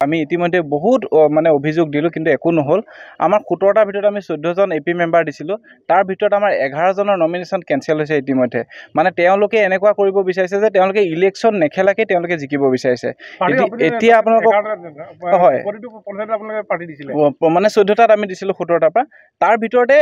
আমি ইতিমধ্যে বহুত মানে অভিযোগ দিলোঁ, কিন্তু একো নহ'ল। আমাৰ 17টাৰ ভিতৰত আমি 14জন AP মেম্বাৰ দিছিলোঁ, তাৰ ভিতৰত আমাৰ 11জনৰ নমিনেশ্যন কেঞ্চেল হৈছে ইতিমধ্যে। মানে তেওঁলোকে এনেকুৱা কৰিব বিচাৰিছে যে তেওঁলোকে ইলেকশ্যন নেখেলাকে তেওঁলোকে জিকিব বিচাৰিছে। এতিয়া আপোনালোকক হয় মানে 14টাত আমি দিছিলোঁ 17টাৰ পৰা। তাৰ ভিতৰতে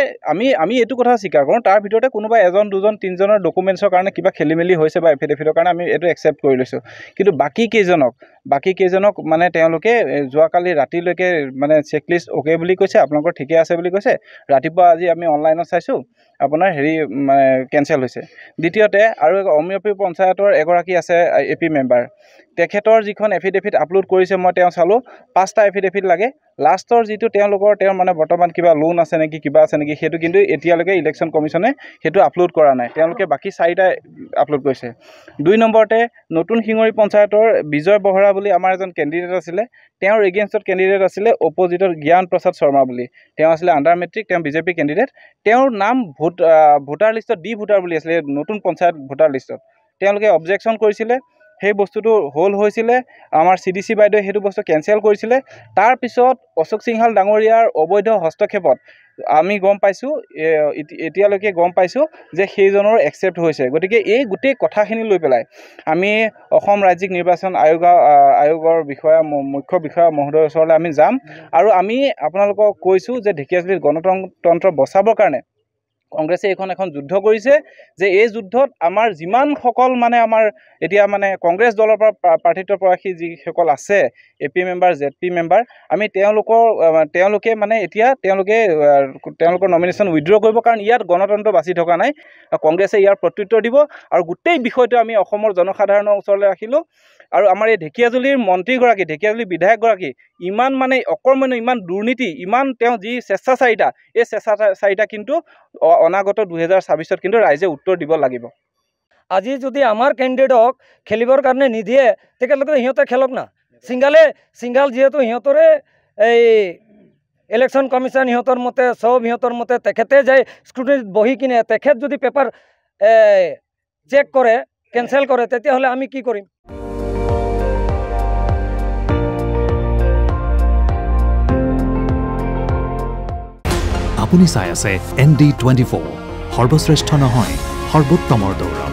আমি এইটো কথা স্বীকাৰ কৰোঁ, তাৰ ভিতৰতে কোনোবা 1, 2, 3জনৰ ডকুমেণ্টছৰ কাৰণে কিবা খেলি মেলি হৈছে বা এফিডেভিটৰ কাৰণে আমি এইটো একচেপ্ট কৰি লৈছোঁ। কিন্তু বাকী কেইজনক মানে তেওঁলোকে যোৱাকালি ৰাতিলৈকে মানে চেকলিষ্ট অ'কে বুলি কৈছে, আপোনালোকৰ ঠিকে আছে বুলি কৈছে। ৰাতিপুৱা আজি আমি অনলাইনত চাইছোঁ আপোনাৰ কেঞ্চেল হৈছে। দ্বিতীয়তে আৰু অমিয়পী পঞ্চায়তৰ এগৰাকী আছে AP মেম্বাৰ, তেখেতৰ যিখন এফিডেভিট আপলোড কৰিছে মই তেওঁ চালোঁ, 5টা এফিডেভিট লাগে। লাষ্টৰ যিটো তেওঁৰ মানে বৰ্তমান কিবা লোন আছে নেকি, কিবা আছে নেকি, সেইটো কিন্তু এতিয়ালৈকে ইলেকশ্যন কমিশ্যনে সেইটো আপলোড কৰা নাই। তেওঁলোকে বাকী 4টা আপলোড কৰিছে। 2 নম্বৰতে নতুন শিঙৰি পঞ্চায়তৰ বিজয় বহৰা বুলি আমাৰ এজন কেণ্ডিডেট আছিলে, তেওঁৰ এগেইনষ্টত কেণ্ডিডেট আছিলে অপজিটৰ জ্ঞান প্ৰসাদ শৰ্মা বুলি। তেওঁ আছিলে আণ্ডাৰ মেট্ৰিক, তেওঁ বিজেপি কেণ্ডিডেট। তেওঁৰ নাম ভোটাৰ লিষ্টত ভোটাৰ বুলি আছিলে, নতুন পঞ্চায়ত ভোটাৰ লিষ্টত। তেওঁলোকে অবজেকশ্যন কৰিছিলে, সেই বস্তুটো হৈছিলে। আমাৰ CDC বাইদেৱে সেইটো বস্তু কেঞ্চেল কৰিছিলে। তাৰপিছত অশোক সিংহাল ডাঙৰীয়াৰ অবৈধ হস্তক্ষেপত আমি গম পাইছোঁ, এতিয়ালৈকে গম পাইছোঁ যে সেইজনৰ একচেপ্ট হৈছে। গতিকে এই গোটেই কথাখিনি লৈ পেলাই আমি অসম ৰাজ্যিক নিৰ্বাচন আয়োগৰ মুখ্য বিষয়া মহোদয়ৰ ওচৰলৈ আমি যাম, আৰু আমি আপোনালোকক কৈছোঁ যে ঢেকীয়াজুলিত গণতন্ত্ৰ বচাবৰ কাৰণে কংগ্ৰেছে এখন যুদ্ধ কৰিছে, যে এই যুদ্ধত আমাৰ যিমানসকল মানে আমাৰ এতিয়া মানে কংগ্ৰেছ দলৰ পৰা প্ৰাৰ্থিত্ব প্ৰয়াসী যিসকল আছে AP মেম্বাৰ, ZP মেম্বাৰ, আমি তেওঁলোকে মানে এতিয়া তেওঁলোকৰ নমিনেশ্যন উইথড্ৰ কৰিব, কাৰণ ইয়াত গণতন্ত্ৰ বাচি থকা নাই। কংগ্ৰেছে ইয়াৰ প্ৰত্যুত্তৰ দিব, আৰু গোটেই বিষয়টো আমি অসমৰ জনসাধাৰণৰ ওচৰলৈ ৰাখিলোঁ। আৰু আমাৰ এই ঢেকীয়াজুলিৰ মন্ত্ৰীগৰাকী, ঢেকীয়াজুলিৰ বিধায়কগৰাকী ইমান মানে অকৰ্মণ্য, ইমান দুৰ্নীতি, ইমান তেওঁ যি স্বেচ্ছাচাৰিতা, এই স্বেচ্ছাচাৰিতা কিন্তু অনাগত 2026ত কিন্তু ৰাইজে উত্তৰ দিব লাগিব। আজি যদি আমাৰ কেণ্ডিডেটক খেলিবৰ কাৰণে নিদিয়ে, তেখেতলোকে সিহঁতে খেলক না। সিংঘাল যিহেতু সিহঁতৰে এই ইলেকশ্যন কমিশ্যন সিহঁতৰ মতে, সিহঁতৰ মতে তেখেতে যায় স্ক্ৰুটিনিত বহি কিনে তেখেত যদি পেপাৰ চেক কৰে, কেঞ্চেল কৰে, তেতিয়াহ'লে আমি কি কৰিম? আপুনি চাই আছে ND24, সৰ্বশ্ৰেষ্ঠ নহয়, সৰ্বোত্তমৰ দৌৰা।